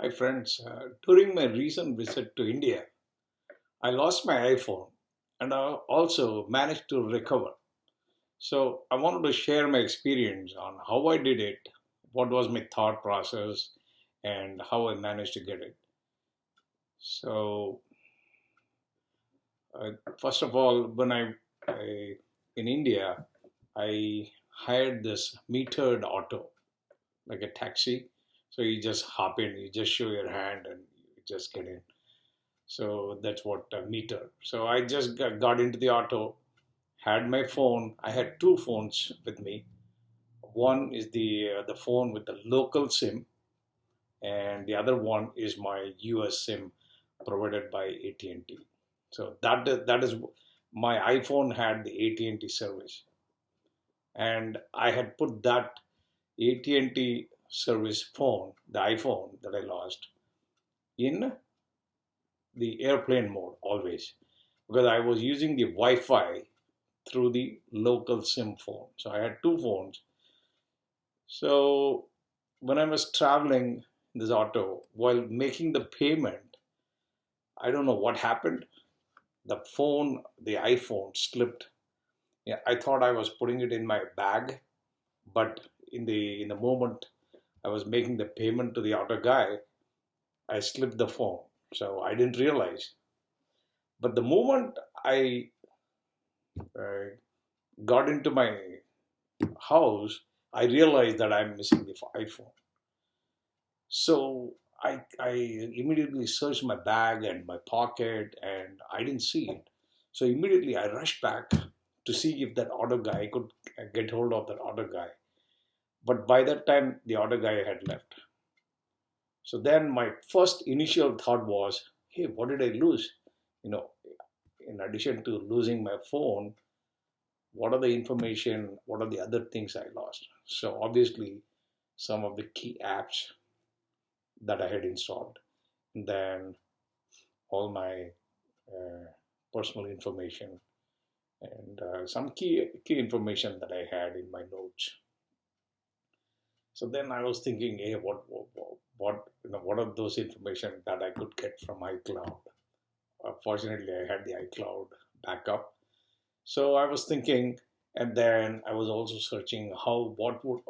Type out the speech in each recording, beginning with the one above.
Hi friends, during my recent visit to India, I lost my iPhone and I also managed to recover. So I wanted to share my experience on how I did it, what was my thought process, and how I managed to get it. So first of all, I in India, I hired this metered auto, like a taxi. So you just hop in, you just show your hand, and you just get in. So that's what a meter. So I just got into the auto, had my phone. I had two phones with me. One is the phone with the local SIM, and the other one is my US SIM provided by AT&T. So that is my iPhone had the AT&T service, and I had put that AT&T service phone, the iPhone that I lost, in the airplane mode always because I was using the Wi-Fi through the local SIM phone. So I had two phones. So when I was traveling in this auto, while making the payment, I don't know what happened. The phone, the iPhone slipped. Yeah, I thought I was putting it in my bag, but in the moment I was making the payment to the auto guy, I slipped the phone. So I didn't realize. But the moment I uh, got into my house, I realized that I'm missing the iPhone. So I immediately searched my bag and my pocket and I didn't see it. So immediately I rushed back to see if that auto guy could get hold of that auto guy. But by that time, the auto guy had left. So then my first initial thought was, hey, what did I lose? You know, in addition to losing my phone, what are the information, what are the other things I lost? So obviously, some of the key apps that I had installed, and then all my uh, personal information and some key information that I had in my notes. So then I was thinking, hey, what are those information that I could get from iCloud? Fortunately, I had the iCloud backup. So I was thinking, and then I was also searching how what would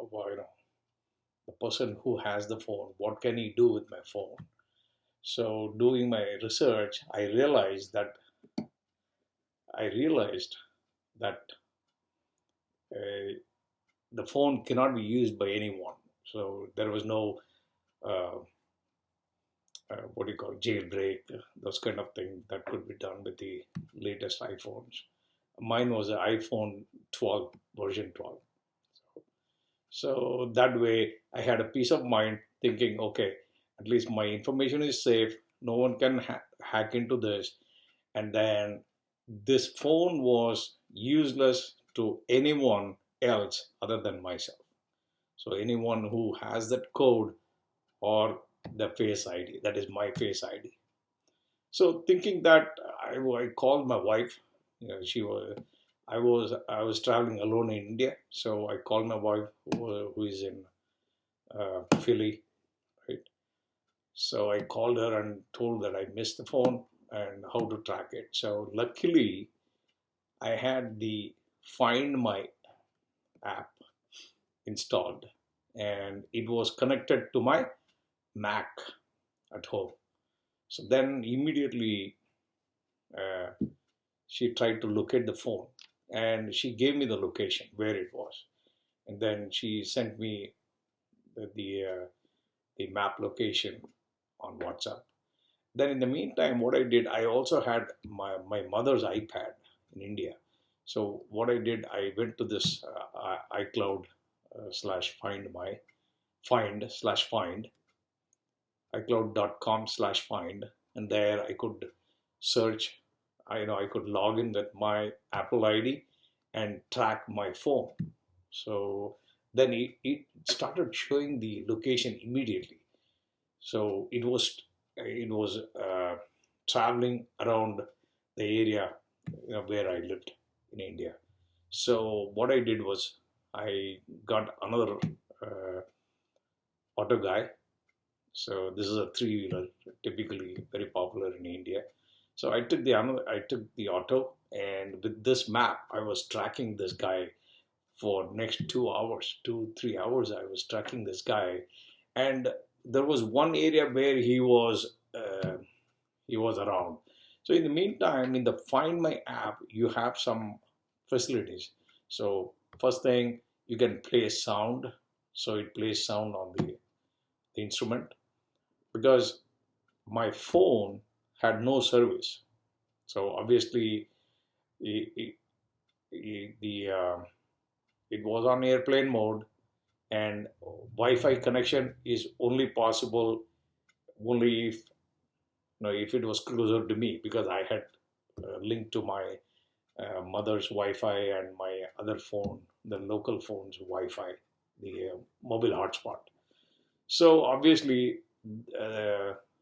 the person who has the phone, what can he do with my phone? So doing my research, I realized that uh, the phone cannot be used by anyone. So there was no uh, what do you call jailbreak, those kind of things that could be done with the latest iPhones. Mine was an iPhone 12 version 12. So that way, I had a peace of mind thinking, okay, at least my information is safe. No one can hack into this. And then this phone was useless to anyone else other than myself. So anyone who has that code or the face ID, that is my face ID. So thinking that I called my wife. She was I was traveling alone in India, so I called my wife who is in Philly, right? So I called her and told that I missed the phone and how to track it. So luckily, I had the Find My app installed, and it was connected to my Mac at home. So then immediately uh, she tried to locate the phone, and she gave me the location where it was, and then she sent me the map location on WhatsApp. Then in the meantime, what I did, I also had my mother's iPad in India. So what I did, I went to this iCloud slash find my find slash find icloud.com slash find, and there I could search. I could log in with my Apple ID and track my phone. So then it started showing the location immediately. So it was traveling around the area, where I lived in India. So what I did was I got another uh, auto guy. So this is a three-wheeler, typically very popular in India. So I took the auto, and with this map, I was tracking this guy for next 2 hours, 2 3 hours. I was tracking this guy, and there was one area where he was around. So in the meantime, in the Find My app, you have some facilities. So first thing, you can play sound. So it plays sound on the instrument, because my phone had no service. So obviously, it, it was on airplane mode, and Wi-Fi connection is only possible only if, if it was closer to me, because I had linked to my mother's Wi-Fi and my other phone, the local phone's Wi-Fi, the mobile hotspot. So obviously,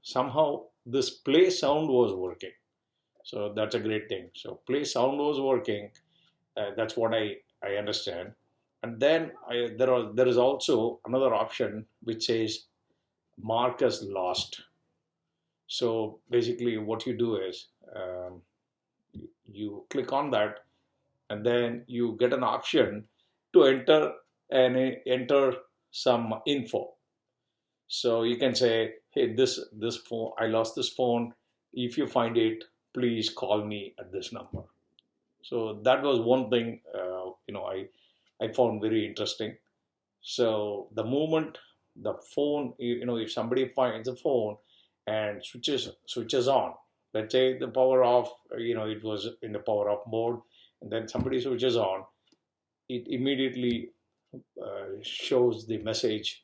somehow this play sound was working. So that's a great thing. So play sound was working. That's what I understand. And then there is also another option which says mark as lost. So basically, what you do is, you click on that, and then you get an option to enter some info. So you can say, hey, this phone, I lost this phone. If you find it, please call me at this number. So that was one thing, I found very interesting. So the moment the phone, if somebody finds a phone and switches on, let's say the power off, it was in the power off mode, and then somebody switches on, it immediately shows the message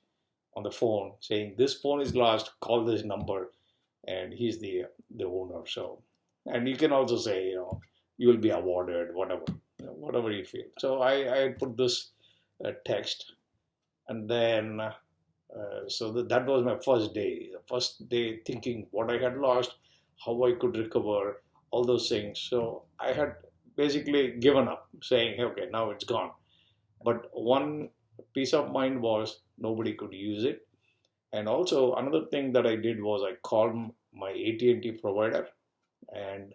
on the phone saying this phone is lost, call this number, and he's the owner. So, and you can also say, you will be awarded whatever, whatever you feel. So I put this text, and then so that was my first day. The first day thinking what I had lost, how I could recover, all those things. So I had basically given up, saying, hey, okay, now it's gone. But one peace of mind was nobody could use it. And also another thing that I did was I called my AT&T provider and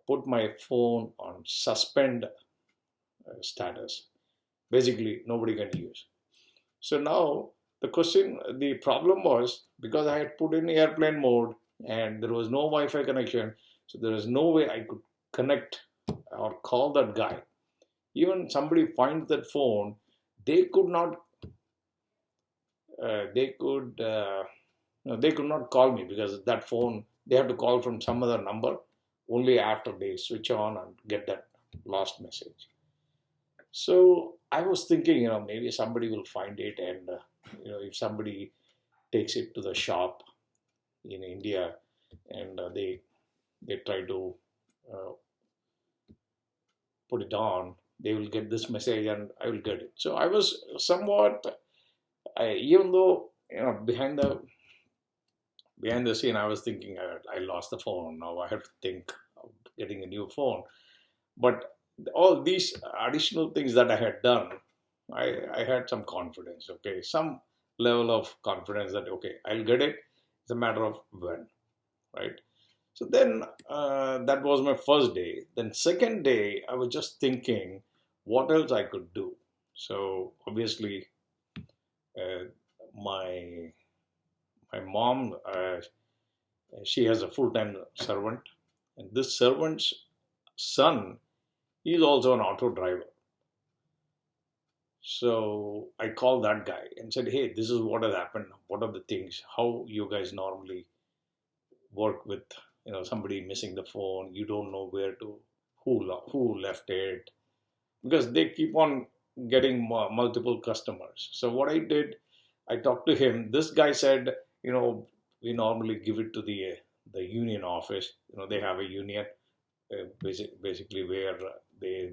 put my phone on suspend status. Basically, nobody can use. So now the problem was, because I had put in airplane mode and there was no Wi-Fi connection, so there was no way I could connect or call that guy. Even somebody finds that phone, they could not, they could, no, they could not call me, because that phone they have to call from some other number only after they switch on and get that lost message. So I was thinking, maybe somebody will find it, and if somebody takes it to the shop in India, and they try to uh, put it on, they will get this message, and I will get it. So I was somewhat, even though behind the scene, I was thinking I lost the phone. Now I have to think of getting a new phone. But all these additional things that I had done, I had some confidence, okay, some level of confidence that, okay, I'll get it. It's a matter of when, right? So then that was my first day. Then second day, I was just thinking what else I could do. So obviously, uh, my my mom, she has a full-time servant, and this servant's son is also an auto driver. So I called that guy and said, hey, this is what has happened. What are the things? How you guys normally work with, somebody missing the phone? You don't know where to, who left it, because they keep on getting multiple customers. So what I did, I talked to him. This guy said, we normally give it to the union office. They have a union, basically where they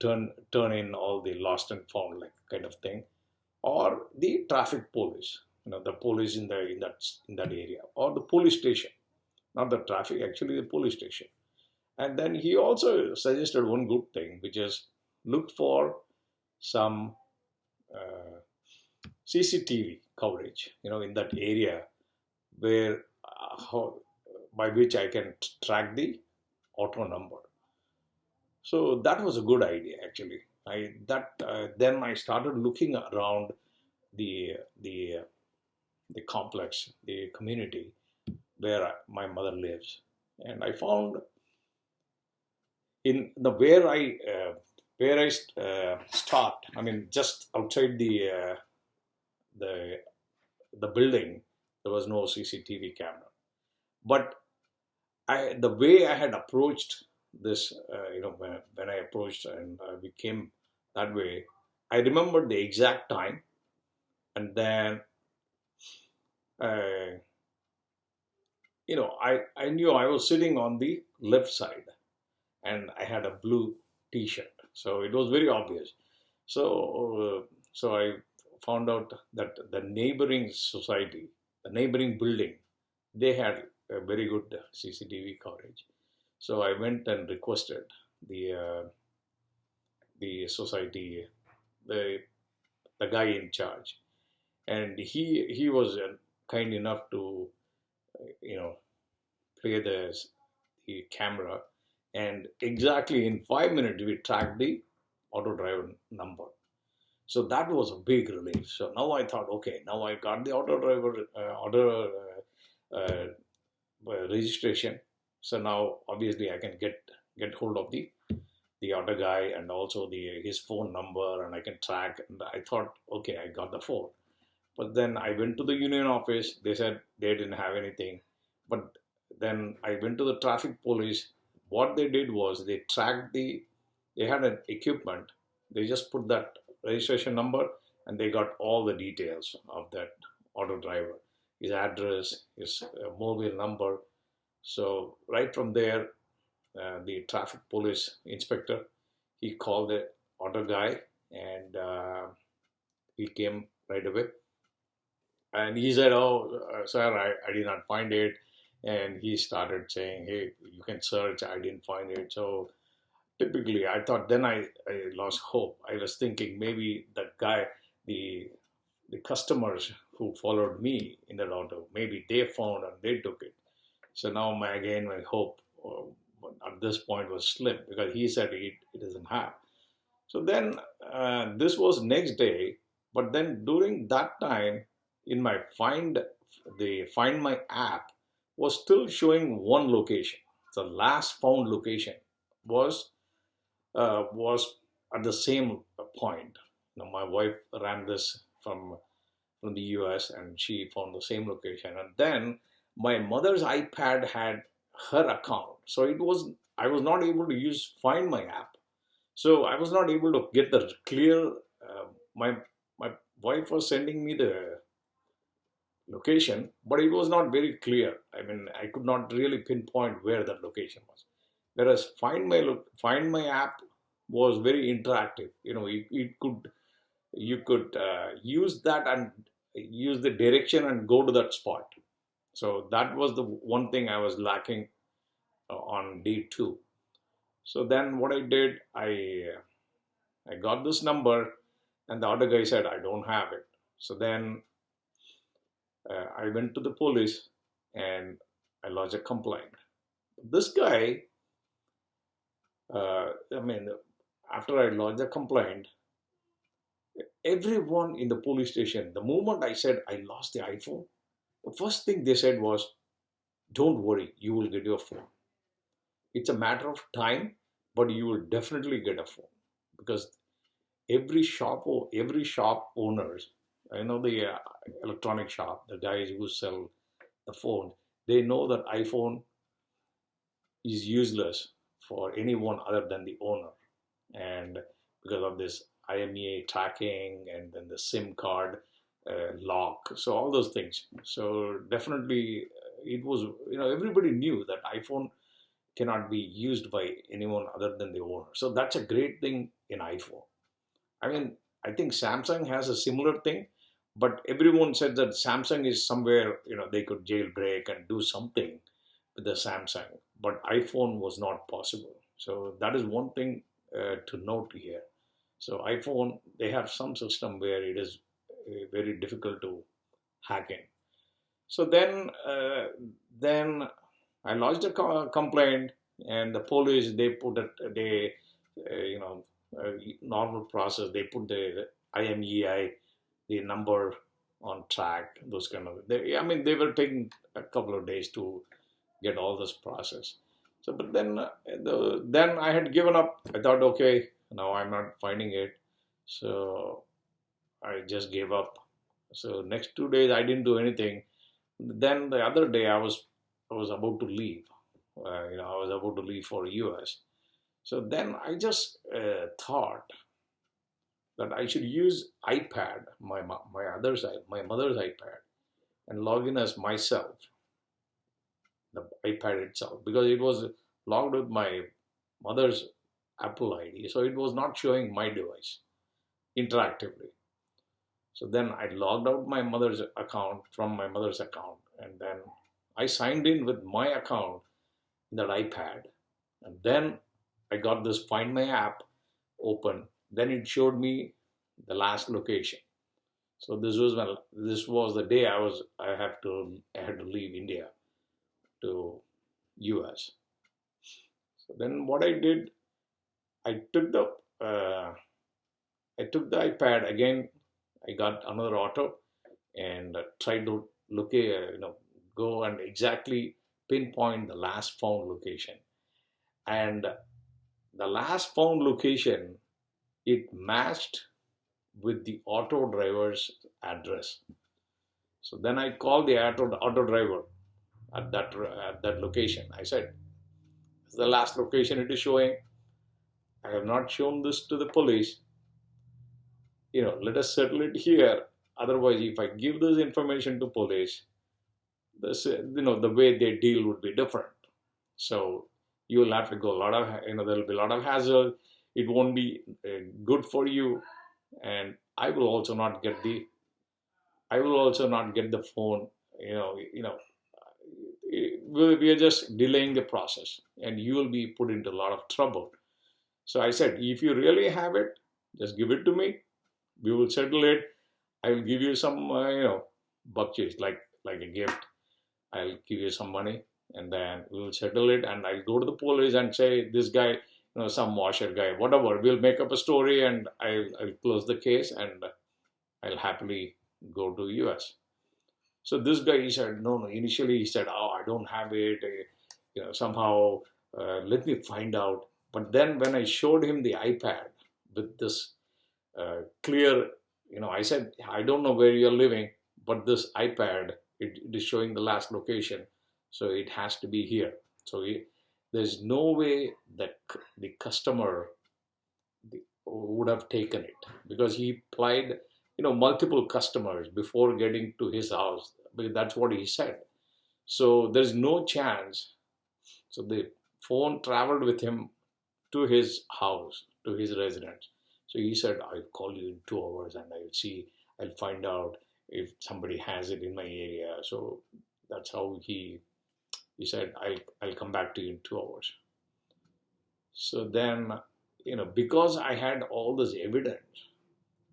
turn in all the lost and found, like, kind of thing, or the traffic police, the police in that area, or the police station, not the traffic, actually the police station. And then he also suggested one good thing, which is look for some CCTV. coverage, in that area where by which I can track the auto number. So that was a good idea actually. I that Then I started looking around the the the complex, the community where my mother lives, and I found in the where I start. I mean, just outside the the building, there was no CCTV camera. But the way I had approached this, when I approached and we came that way, I remembered the exact time, and then uh, I knew I was sitting on the left side, and I had a blue T-shirt, so it was very obvious. So I found out that the neighboring society, the neighboring building, they had a very good CCTV coverage. So I went and requested the the society, the the guy in charge, and he was kind enough to you know play the camera, and exactly in 5 minutes we tracked the auto driver number. So that was a big relief. So now I thought, okay, now I got the auto driver auto registration. So now obviously I can get hold of the other guy, and also the his phone number, and I can track. And I thought, okay, I got the phone. But then I went to the union office. They said they didn't have anything. But then I went to the traffic police. What they did was they tracked they had an equipment. They just put that registration number, and they got all the details of that auto driver, his address, his mobile number. So right from there, the traffic police inspector, he called the auto guy, and he came right away. And he said, "Oh, sir, I did not find it." And he started saying, "Hey, you can search. I didn't find it." So typically, I thought, then I lost hope. I was thinking maybe that guy, the the customers who followed me in that auto, maybe they found and they took it. So now my hope at this point was slim, because he said it doesn't have. So then this was next day, but then during that time, in my Find My app was still showing one location. The last found location was was at the same point. My wife ran this from the US, and she found the same location. And then my mother's iPad had her account, so I was not able to use Find My app, so I was not able to get the clear. My my wife was sending me the location, but it was not very clear. I mean, I could not really pinpoint where that location was. Whereas Find My app was very interactive. You could use that and use the direction and go to that spot. So that was the one thing I was lacking on day two. So then what I did, I got this number, and the other guy said, I don't have it. So then I went to the police, and I lodged a complaint. This guy, I mean, after I lodged a complaint, everyone in the police station, the moment I said I lost the iPhone, the first thing they said was, don't worry, you will get your phone. It's a matter of time, but you will definitely get a phone, because every shop owners, the electronic shop, the guys who sell the phone, they know that iPhone is useless for anyone other than the owner, and because of this IMEI tracking, and then the SIM card lock, so all those things. So definitely, it was, everybody knew that iPhone cannot be used by anyone other than the owner. So that's a great thing in iPhone. I mean, I think Samsung has a similar thing, but everyone said that Samsung is somewhere, they could jailbreak and do something with the Samsung, but iPhone was not possible. So that is one thing to note here. So iPhone, they have some system where it is very difficult to hacking. So then I lodged a complaint, and the police, they put it, they you know normal process. They put the IMEI, the number on track, those kind of. I mean, they were taking a couple of days to get all this process. So, but then then I had given up. I thought, okay, now I'm not finding it, so I just gave up. So next 2 days I didn't do anything. Then the other day I was about to leave. I was about to leave for US. So then I just thought that I should use iPad, my mother's iPad, and log in as myself, the iPad itself, because it was logged with my mother's Apple ID, so it was not showing my device interactively. So then I logged out my mother's account from my mother's account, and then I signed in with my account in that iPad, and then I got this Find My app open. Then it showed me the last location. So this was the day I had to leave India to US. So then what I did, I took the uh, I took the iPad again. I got another auto and tried to go and exactly pinpoint the last found location. And the last found location, it matched with the auto driver's address. So then I called the auto driver at that location. I said, "This is the last location it is showing. I have not shown this to the police. Let us settle it here. Otherwise, if I give this information to police, the way they deal would be different. So you will have to go a lot of, there will be a lot of hassle. It won't be good for you, and I will also not get the phone. We are just delaying the process, and you will be put into a lot of trouble." So I said, "If you really have it, just give it to me. We will settle it. I will give you some, buckets, like a gift. I'll give you some money, and then we will settle it. And I'll go to the police and say, this guy, some washer guy, whatever. We'll make up a story, and I'll close the case, and I'll happily go to US." So this guy, he said, no, no. Initially, he said, "Oh, I don't have it. Somehow, let me find out." But then when I showed him the iPad with this clear, I said, "I don't know where you're living, but this iPad, it is showing the last location. So it has to be here." So there's no way that the customer would have taken it, because he applied, multiple customers before getting to his house. But that's what he said. So there's no chance. So the phone traveled with him to his house, to his residence. So he said, "I'll call you in 2 hours, and I'll find out if somebody has it in my area." So that's how he said, I'll come back to you in 2 hours. So then, because I had all this evidence,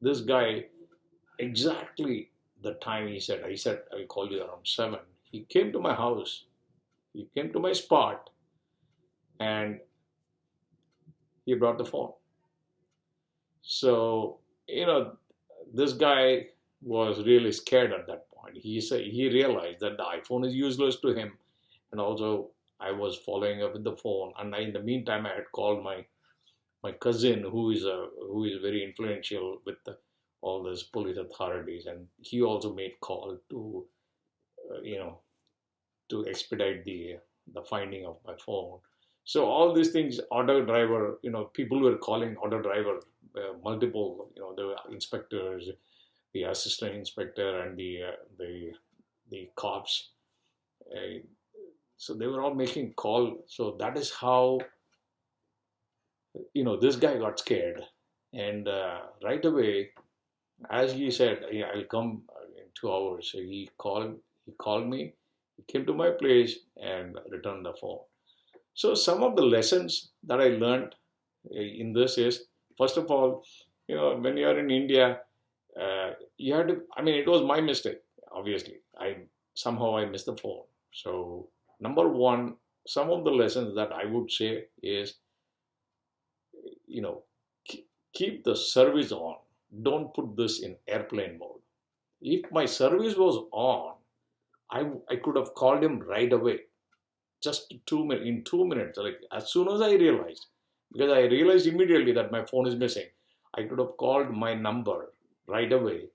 this guy, exactly the time I said, "I'll call you around 7." He came to my house, he came to my spot, and he brought the phone. So, this guy was really scared at that point. He realized that the iPhone is useless to him, and also I was following up with the phone. And in the meantime, I had called my cousin, who is very influential with all these police authorities, and he also made call to you know to expedite the finding of my phone. So all these things, auto driver, people were calling auto driver, multiple, the inspectors, the assistant inspector, and the cops. Uh, so they were all making call. So that is how, this guy got scared, and right away, as he said, "Yeah, I'll come in 2 hours." So he called me, he came to my place and returned the phone. So some of the lessons that I learned in this is, first of all, when you are in India, you had to. I mean, it was my mistake. obviously I missed the phone. So number one, some of the lessons that I would say is, you know, keep the service on. Don't put this in airplane mode. If my service was on, I could have called him right away, just 2 minutes, in 2 minutes, like as soon as I realized, because I realized immediately that my phone is missing. I could have called my number right away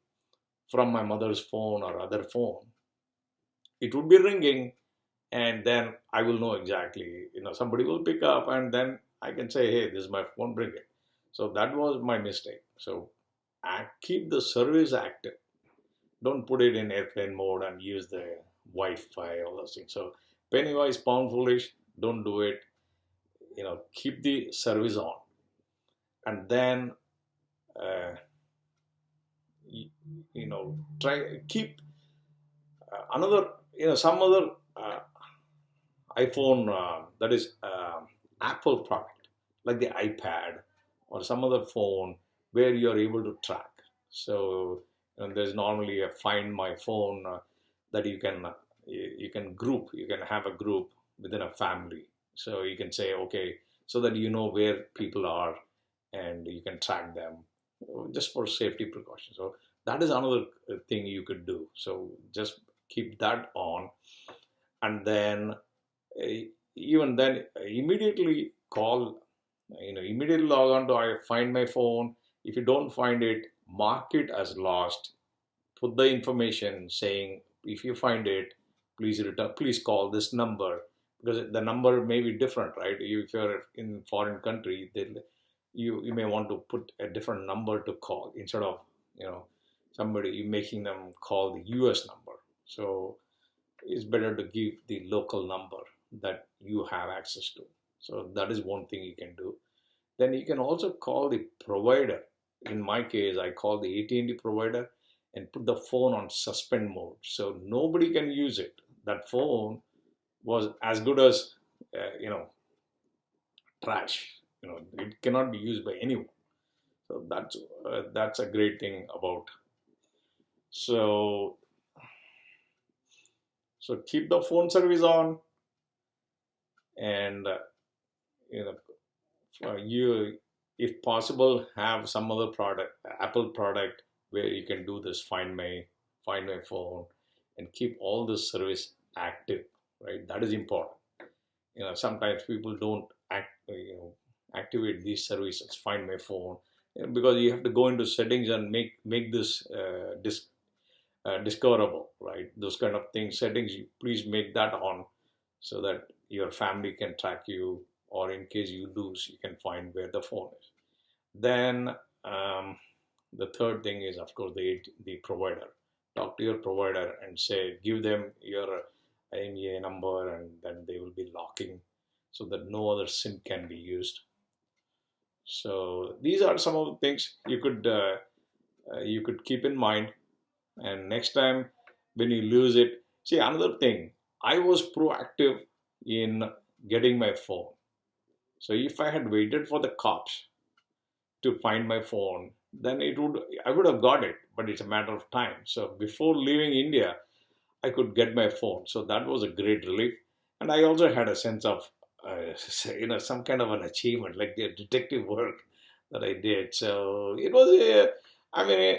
from my mother's phone or other phone. It would be ringing, and then I will know exactly, somebody will pick up, and then I can say, hey, this is my phone, bring it. So that was my mistake. So keep the service active. Don't put it in airplane mode and use the Wi-Fi, all those things. So penny wise, pound foolish. Don't do it. Keep the service on, and then uh, you, try keep another, some other iPhone, that is Apple product, like the iPad or some other phone where you are able to track. So there's normally a Find My Phone that you can group. You can have a group within a family. So you can say, okay, so that you know where people are and you can track them, just for safety precautions. So that is another thing you could do. So just keep that on, and then even then immediately call, immediately log on to I Find My Phone. If you don't find it, mark it as lost. Put the information saying, if you find it, please call this number, because the number may be different, right? If you're in foreign country, you may want to put a different number to call, instead of somebody making them call the US number. So it's better to give the local number that you have access to. So that is one thing you can do. Then you can also call the provider. In my case, I call the AT&T provider and put the phone on suspend mode, so nobody can use it. That phone was as good as trash. It cannot be used by anyone. So that's a great thing about. So keep the phone service on, and you know you, if possible, have some other product, Apple product, where you can do this Find My Phone, and keep all the service active, right? That is important. Sometimes people don't activate these services, Find My Phone, because you have to go into settings and make this discoverable, right? Those kind of things, settings, please make that on, so that your family can track you, or in case you lose, you can find where the phone is. Then the third thing is, of course, the provider. Talk to your provider and say, give them your IMEI number, and then they will be locking, so that no other SIM can be used. So these are some of the things you could keep in mind. And next time when you lose it, see, another thing, I was proactive in getting my phone. So if I had waited for the cops to find my phone, then I would have got it, but it's a matter of time. So before leaving India, I could get my phone. So that was a great relief. And I also had a sense of, some kind of an achievement, like the detective work that I did. So it was, I mean,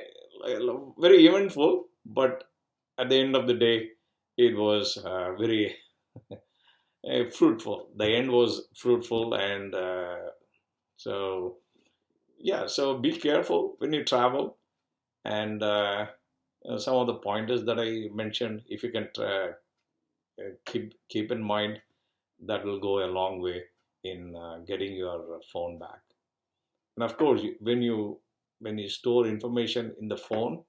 very eventful, but at the end of the day, it was very fruitful. The end was fruitful, and so yeah. So be careful when you travel, and some of the pointers that I mentioned, if you can keep in mind, that will go a long way in getting your phone back. And of course, when you store information in the phone,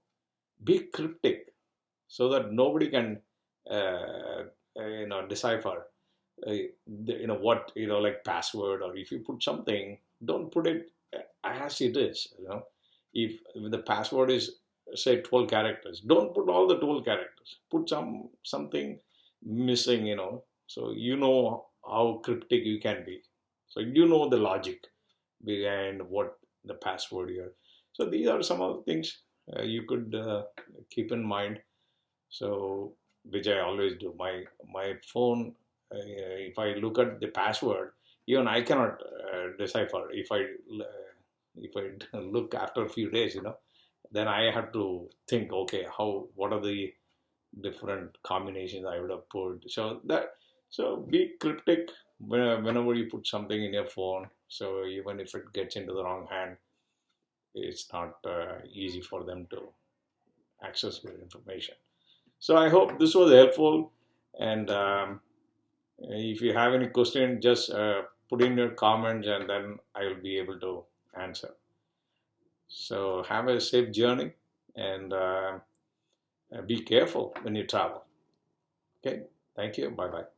be cryptic, so that nobody can decipher what, like password, or if you put something, don't put it as it is. If the password is, say, 12 characters, don't put all the 12 characters. Put something missing, so how cryptic you can be. So the logic behind what the password here. So these are some of the things you could keep in mind. So, which I always do. My phone, if I look at the password, even I cannot decipher. If I look after a few days, then I have to think, okay, what are the different combinations I would have put. So be cryptic whenever you put something in your phone. So even if it gets into the wrong hand, it's not easy for them to access your information. So I hope this was helpful. And if you have any question, just put in your comments, and then I will be able to answer. So have a safe journey, and be careful when you travel. Okay. Thank you. Bye bye.